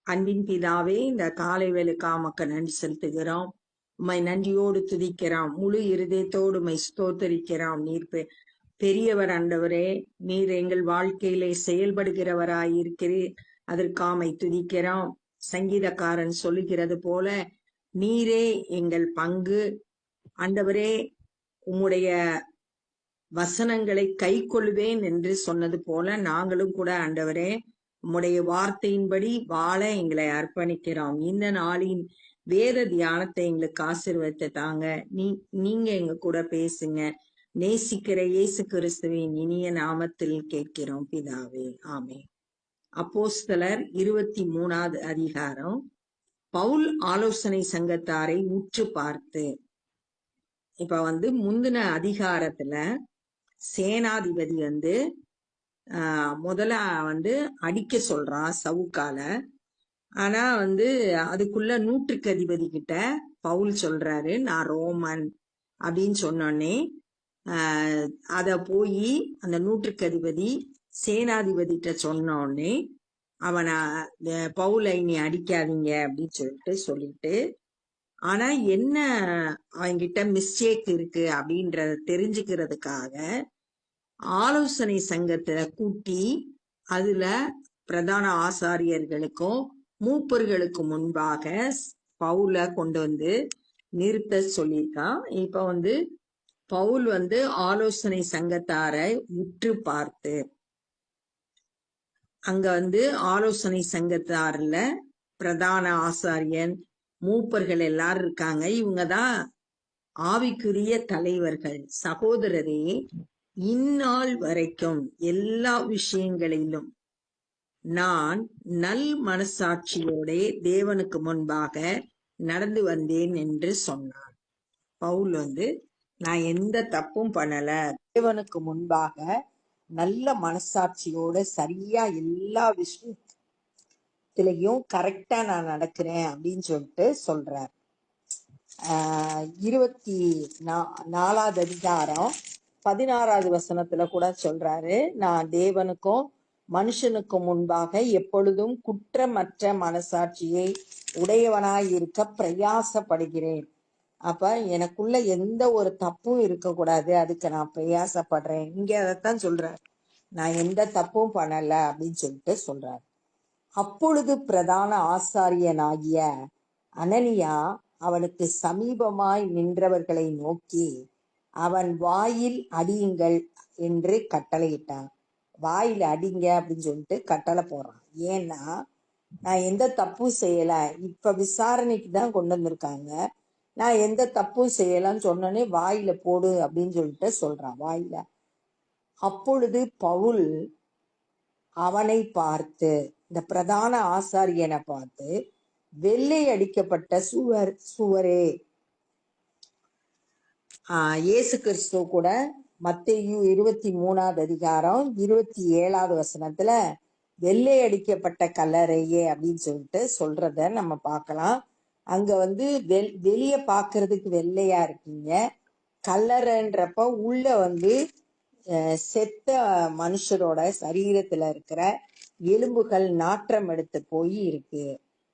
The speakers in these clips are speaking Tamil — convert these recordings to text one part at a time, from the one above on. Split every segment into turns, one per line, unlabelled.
அன்பின் பிதாவே, இந்த காலை வேளைக்காக உமக்கு நன்றி செலுத்துகிறோம். உம்மை நன்றியோடு துதிக்கிறோம். முழு இருதயத்தோடு உம்மை ஸ்தோத்தரிக்கிறோம். நீர் பெரியவர் ஆண்டவரே. நீர் எங்கள் வாழ்க்கையிலே செயல்படுகிறவராயிருக்கிறீர். அதற்காமை துதிக்கிறோம். சங்கீதக்காரன் சொல்லுகிறது போல, நீரே எங்கள் பங்கு. ஆண்டவரே, உம்முடைய வசனங்களை கை கொள்வேன் என்று சொன்னது போல நாங்களும் கூட ஆண்டவரே உம்முடைய வார்த்தையின்படி வாழ எங்களை அர்ப்பணிக்கிறோம். இந்த நாளின் வேத தியானத்தை எங்களுக்கு ஆசீர்வதித்து தாங்க. நீங்க எங்க கூட பேசுங்க. நேசிக்கிற இயேசு கிறிஸ்துவின் இனிய நாமத்தில் கேட்கிறோம் பிதாவே, ஆமென். அப்போஸ்தலர் 23வது அதிகாரம். பவுல் ஆலோசனை சங்கத்தாரை உற்று பார்த்து. இப்ப முந்தின அதிகாரத்துல சேனாதிபதி முதல்ல அடிக்க சொல்றான் சவுக்கால. ஆனா அதுக்குள்ள நூற்றுக்கு அதிபதி கிட்ட பவுல் சொல்றாரு, நான் ரோமன் அப்படின்னு சொன்னோடனே அத போய் அந்த நூற்றுக்கு அதிபதி சேனாதிபதிட்ட சொன்னோடனே அவனை பவுலை நீ அடிக்காதீங்க அப்படின்னு சொல்லிட்டு ஆனா என்ன அவங்கிட்ட மிஸ்டேக் இருக்கு அப்படின்றத தெரிஞ்சுக்கிறதுக்காக ஆலோசனை சங்கத்துல கூட்டி அதுல பிரதான ஆசாரியர்களுக்கும் மூப்பர்களுக்கு முன்பாக பவுல கொண்டு நிறுத்த சொல்லியிருக்கான். இப்ப பவுல் ஆலோசனை சங்கத்தாரை உற்று பார்த்து, அங்க ஆலோசனை சங்கத்தார்ல பிரதான ஆசாரியன் மூப்பர்கள் எல்லாரும் இருக்காங்க. இவங்கதான் ஆவிக்குரிய தலைவர்கள். சகோதரரே, இந்நாள் வரைக்கும் எல்லா விஷயங்களிலும் நான் நல் மனசாட்சியோட தேவனுக்கு முன்பாக நடந்து வந்தேன் என்று சொன்னான். பவுல் நான் எந்த தப்பும் பண்ணல, தேவனுக்கு முன்பாக நல்ல மனசாட்சியோட சரியா எல்லா விஷயத்திலையும் கரெக்டா நான் நடக்கிறேன் அப்படின்னு சொல்லிட்டு சொல்றார். 24வது அதிகாரம் 16வது வசனத்துல கூட சொல்றாரு, நான் தேவனுக்கும் மனுஷனுக்கும் முன்பாக எப்பொழுதும் குற்றமற்ற மனசாட்சியை உடையவனாய் இருக்க பிரயாசப்படுகிறேன். அப்ப எனக்குள்ள எந்த ஒரு தப்பும் இருக்கக்கூடாது, அதுக்கு நான் பிரயாசப்படுறேன். இங்க அதைத்தான் சொல்றார், நான் எந்த தப்பும் பண்ணல அப்படின்னு சொல்லிட்டு சொல்றார். அப்பொழுது பிரதான ஆசாரியனாகிய அனனியா அவனுக்கு சமீபமாய் நின்றவர்களை நோக்கி, அவன் வாயில் அடியுங்கள் என்று கட்டளையிட்டான். வாயில அடிங்க அப்படின்னு சொல்லிட்டு கட்டளை போடுறான். ஏன்னா நான் எந்த தப்பும் செய்யல, இப்ப விசாரணைக்கு தான் கொண்டு வந்திருக்காங்க, நான் எந்த தப்பும் செய்யலன்னு சொன்னோன்னே வாயில போடு அப்படின்னு சொல்லிட்டு சொல்றான், வாயில. அப்பொழுது பவுல் அவனை பார்த்து, இந்த பிரதான ஆசாரியனை பார்த்து, வெள்ளை அடிக்கப்பட்ட சுவரே. இயேசு கிறிஸ்து கூட மத்தேயு 23வது அதிகாரம் 27வது வசனத்துல வெள்ளை அடிக்கப்பட்ட கல்லறையே அப்படின்னு சொல்லிட்டு சொல்றத நம்ம பார்க்கலாம். அங்க வெளிய பாக்குறதுக்கு வெள்ளையா இருக்கீங்க, கல்லறைன்றப்ப உள்ள செத்த மனுஷரோட சரீரத்துல இருக்கிற எலும்புகள் நாற்றம் எடுத்து போய் இருக்கு.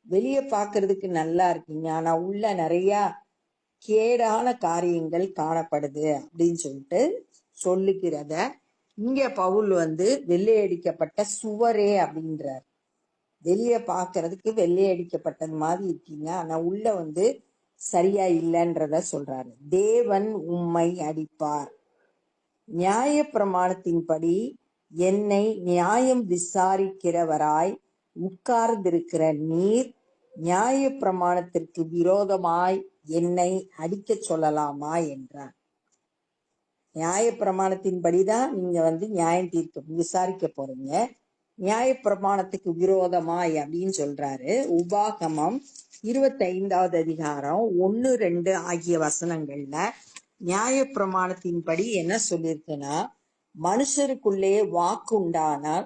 வெளிய பாக்குறதுக்கு நல்லா இருக்கீங்க, ஆனா உள்ள நிறைய கேடான காரியங்கள் காணப்படுது அப்படின்னு சொல்லிட்டு சொல்லுகிறத இங்க பவுல் வெள்ளையடிக்கப்பட்ட சுவரே அப்படின்றார். வெளிய பாக்குறதுக்கு வெள்ளையடிக்கப்பட்டது மாதிரி இருக்கீங்க, ஆனா உள்ள சரியா இல்லைன்றத சொல்றாரு. தேவன் உம்மை அடிப்பார். நியாய பிரமாணத்தின்படி என்னை நியாயம் விசாரிக்கிறவராய் உட்கார்ந்திருக்கிற நீர் நியாய பிரமாணத்திற்கு விரோதமாய் என்னை அடிக்க சொல்லலாமா என்றார். நியாய பிரமாணத்தின்படிதான் நீங்க நியாயம் விசாரிக்க போறீங்க, நியாய பிரமாணத்துக்கு விரோதமாய் அப்படின்னு சொல்றாரு. உபாகமம் 25வது அதிகாரம் 1, 2 ஆகிய வசனங்கள்ல நியாய பிரமாணத்தின்படி என்ன சொல்லியிருக்குன்னா, மனுஷருக்குள்ளே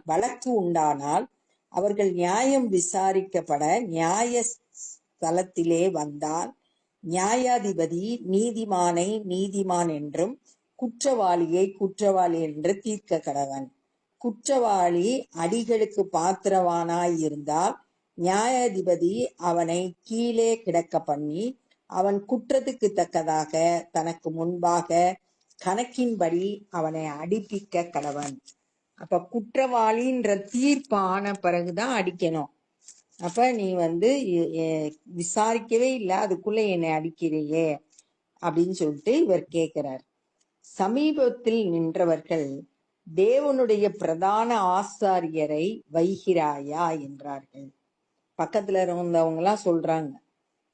வழக்கு உண்டானால் அவர்கள் நியாயம் விசாரிக்கப்பட நியாய ஸ்தலத்திலே வந்தால் நியாயாதிபதி நீதிமானை நீதிமான் என்றும் குற்றவாளியை குற்றவாளி என்று தீர்க்க கடவன். குற்றவாளி அடிகளுக்கு பாத்திரவானாய் இருந்தால் நியாயாதிபதி அவனை கீழே கிடக்க பண்ணி அவன் குற்றத்துக்கு தக்கதாக தனக்கு முன்பாக கணக்கின்படி அவனை அடிப்பிக்க கடவன். அப்ப குற்றவாளின்ற தீர்ப்பு ஆன பிறகுதான் அடிக்கணும். அப்ப நீ விசாரிக்கவே இல்லை, அதுக்குள்ள என்னை அடிக்கிறையே அப்படின்னு சொல்லிட்டு இவர் கேட்கிறார். சமீபத்தில் நின்றவர்கள் தேவனுடைய பிரதான ஆசாரியரை வைகிறாயா என்றார்கள். பக்கத்துல இருந்தவங்க எல்லாம் சொல்றாங்க,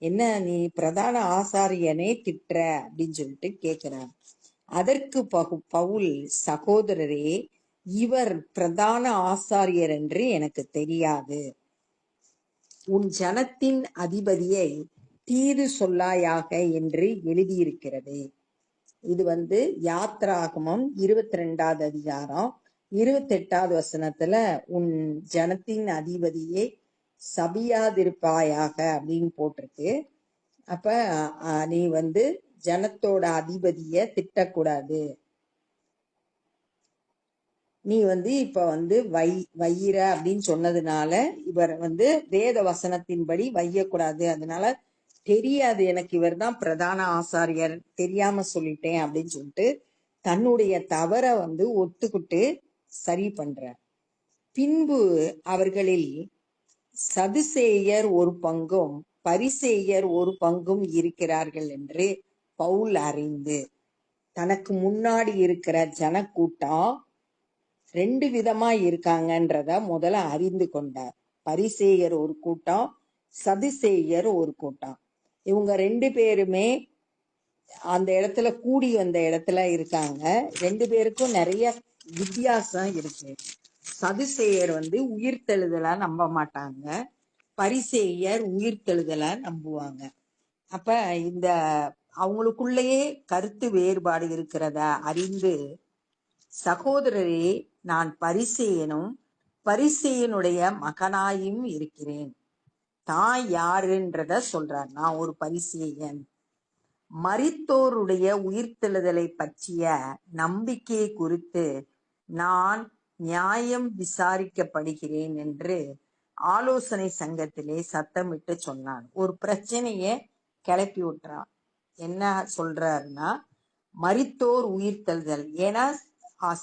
என்ன நீ பிரதான ஆசாரியனே திட்டுற அப்படின்னு சொல்லிட்டு கேட்கிறார். அதற்கு பவுல், சகோதரரே, இவர் பிரதான ஆசாரியர் என்று எனக்கு தெரியாது. உன் ஜனத்தின் அதிபதியை தீது சொல்லாயாக என்று எழுதியிருக்கிறது. இது யாத்ராகமம் 22வது அதிகாரம் 28வது வசனத்துல உன் ஜனத்தின் அதிபதியை சபியாதிருப்பாயாக அப்படின்னு போட்டிருக்கு. அப்ப நீ ஜனத்தோட அதிபதிய திட்டக்கூடாது. நீ இப்ப வையிற அப்படின்னு சொன்னதுனால இவர் வேத வசனத்தின்படி வையக்கூடாது. அதனால தெரியாது, எனக்கு இவர் தான் பிரதான ஆசாரியர், தெரியாம சொல்லிட்டேன் அப்படின்னு சொல்லிட்டு தன்னுடைய தவற ஒத்துக்கிட்டு சரி பண்ற. பின்பு அவர்களில் சதுசேயர் ஒரு பங்கும் பரிசேயர் ஒரு பங்கும் இருக்கிறார்கள் என்று பவுல் அறிந்து தனக்கு முன்னாடி இருக்கிற ஜனக்கூட்டம் 2 விதமா இருக்காங்கன்றத முதல்ல அறிந்து கொண்டார். பரிசேயர் ஒரு கூட்டம், சதுசேயர் ஒரு கூட்டம். இவங்க 2 பேருமே அந்த இடத்துல கூடி வந்த இடத்துல இருக்காங்க. 2 பேருக்கும் நிறைய வித்தியாசம் இருக்கு. சதுசேயர் உயிர்த்தெழுதலை நம்ப மாட்டாங்க, பரிசேயர் உயிர்த்தெழுதலை நம்புவாங்க. அப்ப இந்த அவங்களுக்குள்ளேயே கருத்து வேறுபாடு இருக்கிறத அறிந்து, சகோதரரே, நான் பரிசேயனும் பரிசேயனுடைய மகனாயும் இருக்கிறேன். தான் யாருன்றத சொல்றார். நான் ஒரு பரிசேயன். மரித்தோருடைய உயிர்த்தெழுதலை பற்றிய நம்பிக்கையை குறித்து நான் நியாயம் விசாரிக்கப்படுகிறேன் என்று ஆலோசனை சங்கத்திலே சத்தமிட்டு சொன்னான். ஒரு பிரச்சனைய கிளப்பி விட்டுறான். என்ன சொல்றாருன்னா, மரித்தோர் உயிர்த்தெழுதல். ஏன்னா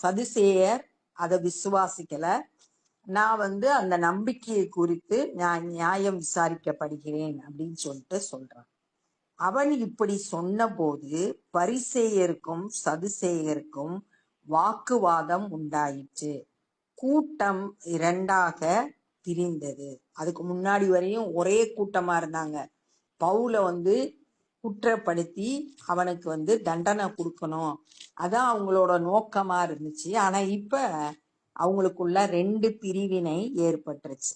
சதுசேயர் அதை விசுவாசிக்கல. நான் அந்த நம்பிக்கையை குறித்து நான் நியாயம் விசாரிக்கப்படுகிறேன் அப்படின்னு சொல்லிட்டு சொல்றான். அவன் இப்படி சொன்ன போது பரிசேயருக்கும் சதுசேயருக்கும் வாக்குவாதம் உண்டாயிற்று. கூட்டம் 2ஆக பிரிந்தது. அதுக்கு முன்னாடி வரையும் ஒரே கூட்டமா இருந்தாங்க. பவுல குற்றப்படுத்தி அவனுக்கு தண்டனை கொடுக்கணும், அதான் அவங்களோட நோக்கமா இருந்துச்சு. ஆனா இப்ப அவங்களுக்குள்ள 2 பிரிவினை ஏற்பட்டுருச்சு.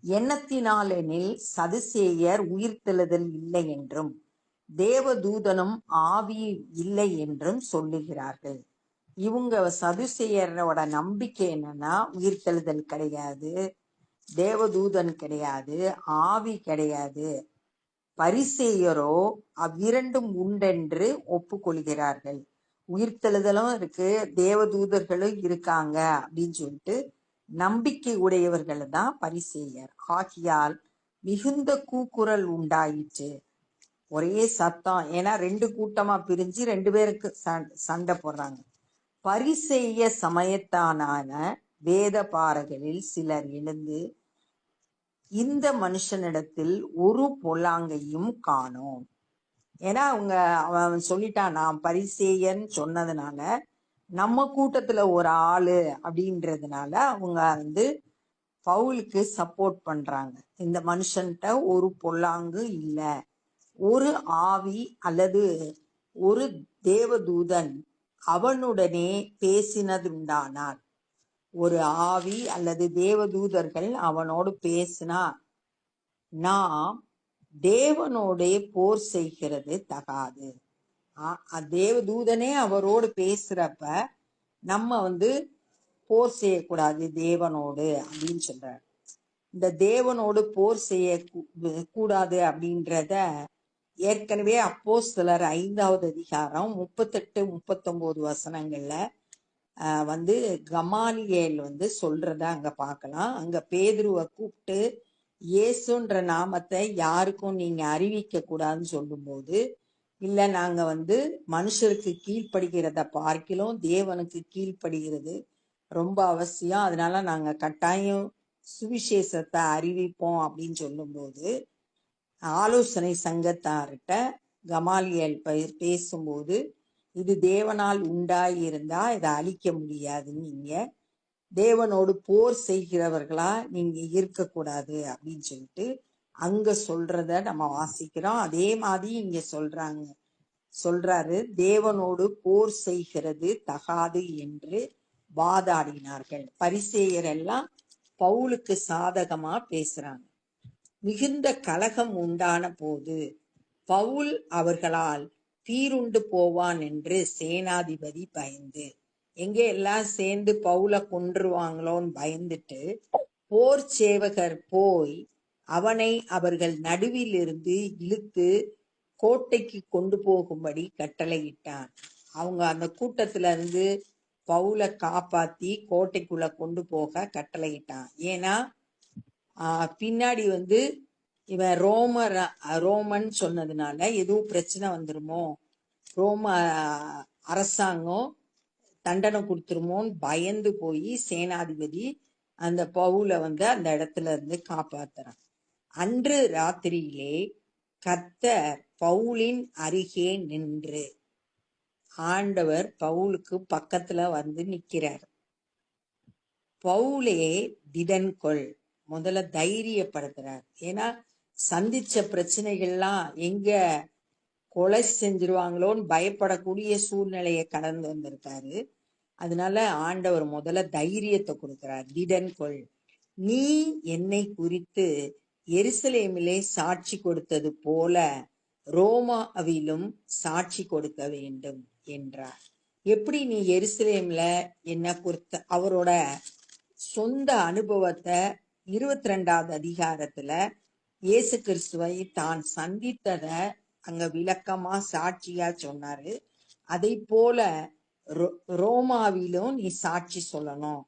எண்ணத்தினாலெனில் சதுசேயர் உயிர்த்தெழுதல் இல்லை என்றும் தேவதூதனும் ஆவி இல்லை என்றும் சொல்லுகிறார்கள். இவங்க சதுசேயரோட நம்பிக்கை என்னன்னா, உயிர்த்தெழுதல் கிடையாது, தேவதூதன் கிடையாது, ஆவி கிடையாது. பரிசேயரோ அவ்விரண்டும் உண்டென்று ஒப்புக்கொள்கிறார்கள். உயிர்த்தெழுதலும் இருக்கு, தேவதூதர்களும் இருக்காங்க அப்படின்னு சொல்லிட்டு நம்பிக்கை உடையவர்கள் தான் பரிசேயர். ஆகியால் மிகுந்த கூக்குரல் உண்டாயிற்று, ஒரே சத்தம். ஏன்னா 2 கூட்டமா பிரிஞ்சு 2 பேருக்கு சண்டை போடுறாங்க. பரிசேய சமயத்தான வேத பாரகளில் சிலர் எழுந்து, இந்த மனுஷனிடத்தில் ஒரு பொல்லாங்கையும் காணோம். ஏன்னா அவன் சொல்லிட்டான், நான் பரிசேயன் சொன்னதுனால, நம்ம கூட்டத்துல ஒரு ஆளு அப்படின்றதுனால அவங்க பவுலுக்கு சப்போர்ட் பண்றாங்க. இந்த மனுஷன்கிட்ட ஒரு பொல்லாங்கு இல்ல, ஒரு ஆவி அல்லது ஒரு தேவதூதன் அவனுடனே பேசினதுண்டானார். ஒரு ஆவி அல்லது தேவதூதர்கள் அவனோடு பேசினா நாம் தேவனோட போர் செய்கிறது தகாது. தேவதூதனே அவரோடு பேசுறப்ப நம்ம போர் செய்யக்கூடாது தேவனோடு அப்படின்னு சொல்றார். இந்த தேவனோடு போர் செய்ய கூடாது அப்படின்றத ஏற்கனவே அப்போஸ்தலர் 5வது அதிகாரம் 38-39 வசனங்கள்ல வந்து கமாலியேல் வந்து சொல்றத அங்க பார்க்கலாம். அங்க பேதுருவை கூப்பிட்டு இயேசுன்ற நாமத்தை யாருக்கும் நீங்க அறிவிக்க கூடாதுன்னு சொல்லும்போது, இல்ல நாங்க வந்து மனுஷருக்கு கீழ்ப்படுகிறத பார்க்கிலும் தேவனுக்கு கீழ்ப்படுகிறது ரொம்ப அவசியம், அதனால நாங்க கட்டாயம் சுவிசேஷத்தை அறிவிப்போம் அப்படின்னு சொல்லும்போது, ஆலோசனை சங்கத்தார்கிட்ட கமாலியேல் பேசும்போது, இது தேவனால் உண்டாயிருந்தா இதை அழிக்க முடியாதுன்னு, நீங்க தேவனோடு போர் செய்கிறவர்களா நீங்க இருக்கக்கூடாது அப்படின்னு சொல்லிட்டு அங்க சொல்றத நம்ம வாசிக்கிறோம். அதே மாதிரி இங்க சொல்றாரு, தேவனோடு போர் செய்கிறது தகாது என்று வாதாடினார்கள். பரிசேயர் எல்லாம் பவுலுக்கு சாதகமா பேசுறாங்க. மிகுந்த கலகம் உண்டான போது பவுல் அவர்களால் தீருண்டு போவான் என்று சேனாதிபதி பயந்து, எங்கே எல்லாம் சேர்ந்து பவுலை கொன்றுவாங்களோன்னு பயந்துட்டு போர் சேவகர் போய் அவனை அவர்கள் நடுவில் இருந்து இழுத்து கோட்டைக்கு கொண்டு போகும்படி கட்டளையிட்டான். அவங்க அந்த கூட்டத்துல இருந்து பவுலை காப்பாத்தி கோட்டைக்குள்ள கொண்டு போக கட்டளையிட்டான். ஏன்னா பின்னாடி வந்து இவன் ரோமன் சொன்னதுனால எதுவும் பிரச்சனை வந்துருமோ, ரோம அரசாங்கம் தண்டனை கொடுத்துருமோன்னு பயந்து போய் சேனாதிபதி அந்த பவுலை வந்து அந்த இடத்துல இருந்து காப்பாத்துறான். அன்று ராத்திரியிலே கர்த்தர் பவுலின் அருகே நின்று, ஆண்டவர் பவுலுக்கு பக்கத்துல வந்து நிக்கிறார். பவுலே திடன்கொள், முதல்ல தைரியப்படுத்துறார். ஏன்னா சந்திச்ச பிரச்சனைகள்லாம் எங்க கொலை செஞ்சிருவாங்களோன்னு பயப்படக்கூடிய சூழ்நிலையை கடந்து வந்திருக்காரு. அதனால ஆண்டவர் முதல்ல தைரியத்தை கொடுக்கிறார். திடன்கொள், நீ என்னை குறித்து எருசலேமிலே சாட்சி கொடுத்தது போல ரோமாவிலும் சாட்சி கொடுக்க வேண்டும் என்றார். எப்படி நீ எருசலேம்ல என்ன குறித்த அவரோட சொந்த அனுபவத்தை 22வது அதிகாரத்துல இயேசு கிறிஸ்துவை தான் சந்தித்தத அங்க விளக்கமா சாட்சியா சொன்னாரு. அதை போல ரோமாவிலும் நீ சாட்சி சொல்லணும்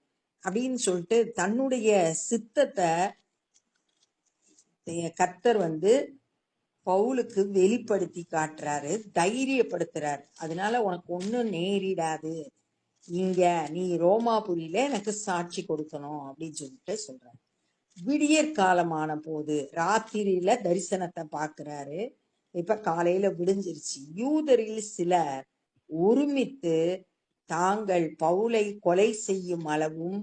அப்படின்னு சொல்லிட்டு தன்னுடைய சித்தத்தை கர்த்தர் வந்து பவுலுக்கு வெளிப்படுத்தி காட்டுறாரு, தைரியப்படுத்துறாரு. அதனால உனக்கு ஒண்ணும் நேரிடாது, இங்க நீ ரோமாபுரியில எனக்கு சாட்சி கொடுக்கணும் அப்படின்னு சொல்லிட்டு சொல்றாரு. விடியற் காலமான போது ராத்திரியில தரிசனத்தை பாக்குறாரு. இப்ப காலையில விடிஞ்சிருச்சு. யூதரில் சிலர் ஒருமித்து தாங்கள் பவுலை கொலை செய்யும் அளவும்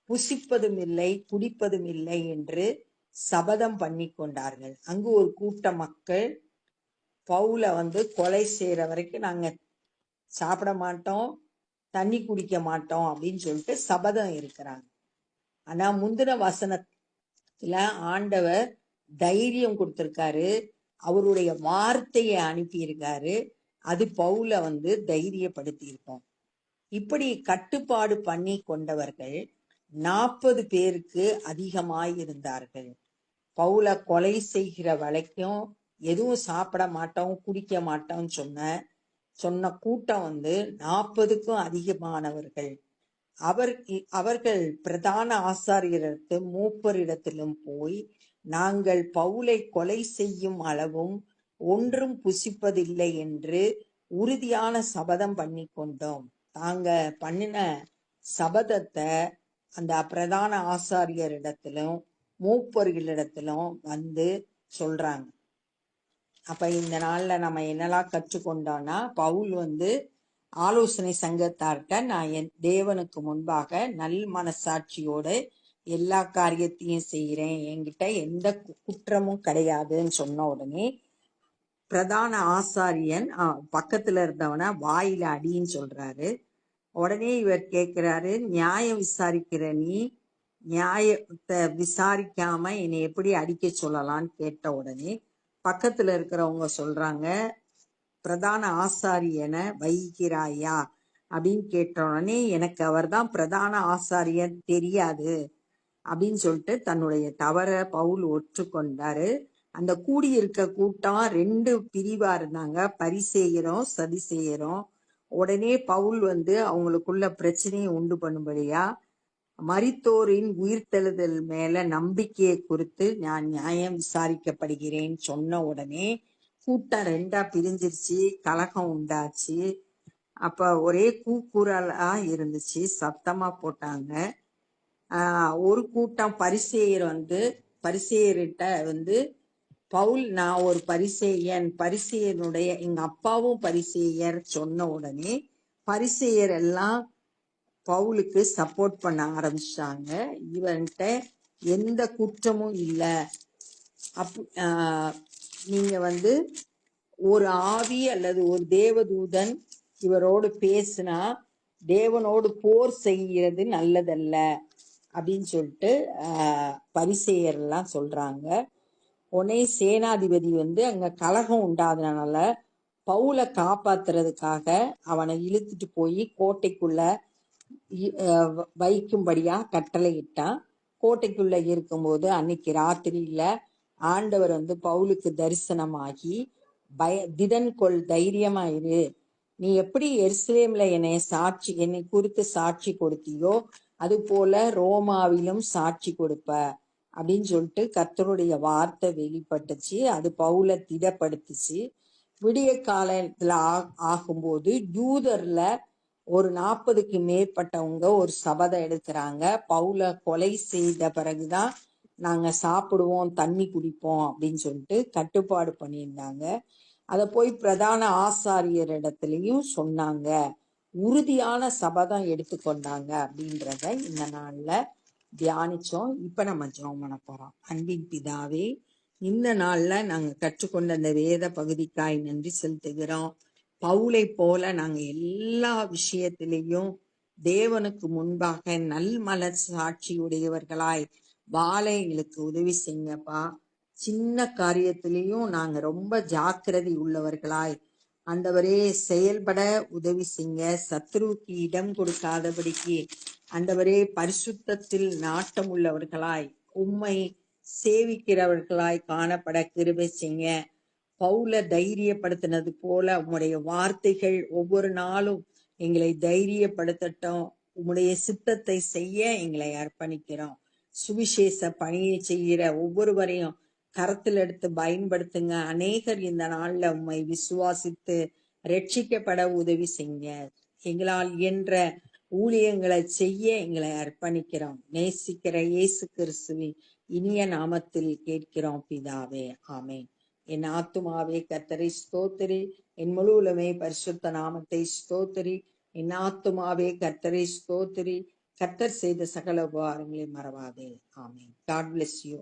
புசிப்பதும் இல்லை குடிப்பதும் இல்லை என்று சபதம் பண்ணி கொண்டார்கள். அங்கு ஒரு கூட்ட மக்கள் பவுலை வந்து கொலை செய்யற வரைக்கும் நாங்க சாப்பிட மாட்டோம், தண்ணி குடிக்க மாட்டோம் அப்படின்னு சொல்லிட்டு சபதம் இருக்கிறாங்க. ஆனா முந்தின வசனத்துல ஆண்டவர் தைரியம் கொடுத்திருக்காரு, அவருடைய வார்த்தையை அனுப்பியிருக்காரு. அது பவுலை வந்து தைரியப்படுத்தி இருக்கோம். இப்படி கட்டுப்பாடு பண்ணி கொண்டவர்கள் 40 பேருக்கு அதிகமாயிருந்தார்கள். பவுலை கொலை செய்கிற வரைக்கும் எதுவும் சாப்பிட மாட்டோம் குடிக்க மாட்டோம்னு சொன்ன கூட்டம் வந்து 40க்கும் அதிகமானவர்கள். அவர்கள் பிரதான ஆசாரியருக்கு மூப்பரிடத்திலும் போய், நாங்கள் பவுலை கொலை செய்யும் அளவும் ஒன்றும் புசிப்பதில்லை என்று உறுதியான சபதம் பண்ணி கொண்டோம். தாங்க பண்ணின சபதத்தை அந்த பிரதான ஆசாரியரிடத்திலும் மூப்பர்களிடத்திலும் வந்து சொல்றாங்க. அப்ப இந்த நாள்ல நம்ம என்னெல்லாம் கற்றுக்கொண்டோம்னா, பவுல் வந்து ஆலோசனை சங்கத்தார்கிட்ட நான் என் தேவனுக்கு முன்பாக நல் மனசாட்சியோட எல்லா காரியத்தையும் செய்யறேன், என்கிட்ட எந்த குற்றமும் கிடையாதுன்னு சொன்ன உடனே பிரதான ஆசாரியன் பக்கத்துல இருந்தவன வாயில அடின்னு சொல்றாரு. உடனே இவர் கேட்கிறாரு, நியாயம் விசாரிக்கிற நீ நியாயத்தை விசாரிக்காம என்னை எப்படி அடிக்க சொல்லலான்னு கேட்ட உடனே பக்கத்துல இருக்கிறவங்க சொல்றாங்க, பிரதான ஆசாரியனை வைக்கிறாயா அப்படின்னு கேட்ட உடனே எனக்கு அவர் தான் பிரதான ஆசாரியன் தெரியாது அப்படின்னு சொல்லிட்டு தன்னுடைய தவற பவுல் ஒற்றுக்கொண்டாரு. அந்த கூடியிருக்க கூட்டம் 2 பிரிவா இருந்தாங்க, பரிசேயரும் சதிசேயரும். உடனே பவுல் அவங்களுக்குள்ள பிரச்சனையை உண்டு பண்ணும்படியா மரித்தோரின் உயிர்த்தெழுதல் மேல நம்பிக்கையை குறித்து நான் நியாயம் விசாரிக்கப்படுகிறேன் சொன்ன உடனே கூட்டம் ரெண்டா பிரிஞ்சிருச்சு, கலகம் உண்டாச்சு. அப்ப ஒரே கூக்குரலா இருந்துச்சு, சத்தமா போட்டாங்க. ஒரு கூட்டம் பரிசேயர்கிட்ட பவுல் நான் ஒரு பரிசேயனுடைய எங்க அப்பாவும் பரிசேயர் சொன்ன உடனே பரிசேயர் எல்லாம் பவுலுக்கு சப்போர்ட் பண்ண ஆரம்பிச்சாங்க. இவன்கிட்ட எந்த குற்றமும் இல்லை, நீங்க ஒரு ஆவி அல்லது ஒரு தேவதூதன் இவரோடு பேசினா தேவனோடு போர் செய்கிறது நல்லதல்ல அப்படின்னு சொல்லிட்டு பரிசேயர் எல்லாம் சொல்றாங்க. உடனே சேனாதிபதி அங்க கலகம் உண்டாதனால பவுலை காப்பாத்துறதுக்காக அவனை இழுத்துட்டு போய் கோட்டைக்குள்ள வைக்கும்படியா கட்டளையிட்டான். கோட்டைக்குள்ள இருக்கும்போது அன்னைக்கு ராத்திரியில ஆண்டவர் பவுலுக்கு தரிசனமாகி திடன் கொள், தைரியமாயிரு, நீ எப்படி எருசலேம்ல என்னை குறித்து சாட்சி கொடுத்தியோ அது போல ரோமாவிலும் சாட்சி கொடுப்ப அப்படின்னு சொல்லிட்டு கர்த்தருடைய வார்த்தை வெளிப்பட்டுச்சு. அது பவுலை திடப்படுத்துச்சு. விடிய காலத்துல ஆகும்போது யூதர்ல ஒரு 40க்கு மேற்பட்டவங்க ஒரு சபதம் எடுக்கிறாங்க. பவுலை கொலை செய்த பிறகுதான் நாங்க சாப்பிடுவோம், தண்ணி குடிப்போம் அப்படின்னு சொல்லிட்டு கட்டுப்பாடு பண்ணியிருந்தாங்க. அதை போய் பிரதான ஆசாரியரிடத்துலயும் சொன்னாங்க. உறுதியான சபதம் எடுத்துக்கொண்டாங்க அப்படின்றத இந்த நாள்ல தியானிச்சோம். இப்ப நம்ம ஜெபம் பண்ண போறோம். அன்பின் பிதாவே, இந்த நாள்ல நாங்க கற்றுக்கொண்ட அந்த வேத பகுதிக்காய் நன்றி செலுத்துகிறோம். பவுலை போல நாங்க எல்லா விஷயத்திலையும் தேவனுக்கு முன்பாக நல்மலர் சாட்சியுடையவர்களாய் வாழ எங்களுக்கு உதவி செய்யுங்கப்பா. சின்ன காரியத்திலையும் நாங்க ரொம்ப ஜாக்கிரதை உள்ளவர்களாய் ஆண்டவரே செயல்பட உதவி செய்யுங்க. சத்ருவுக்கு இடம் கொடுக்காதபடிக்கு ஆண்டவரே பரிசுத்தத்தில் நாட்டம் உள்ளவர்களாய் உம்மை சேவிக்கிறவர்களாய் காணப்பட கிருபை செய்யுங்க. பவுல தைரியப்படுத்தினது போல உம்முடைய வார்த்தைகள் ஒவ்வொரு நாளும் எங்களை தைரியப்படுத்தட்டும். உம்முடைய சித்தத்தை செய்ய எங்களை அர்ப்பணிக்கிறோம். சுவிசேஷ பணியை செய்கிற ஒவ்வொருவரையும் கரத்தில் எடுத்து பயன்படுத்துங்க. அநேகர் இந்த நாள்ல உம்மை விசுவாசித்து ரட்சிக்கப்பட உதவி செய்யுங்க. எங்களால் இயன்ற ஊழியங்களை செய்ய எங்களை அர்ப்பணிக்கிறோம். நேசிக்கிற இயேசு கிறிஸ்துவின் இனிய நாமத்தில் கேட்கிறோம் பிதாவே, ஆமென். என் ஆத்துமாவே கர்த்தரை ஸ்தோத்திரி, என் முழு உலகமே பரிசுத்த நாமத்தை ஸ்தோத்திரி. என் ஆத்துமாவே கர்த்தரை ஸ்தோத்திரி, கர்த்தர் செய்த சகல உபகாரங்களை மறவாதே. ஆமென். God bless you.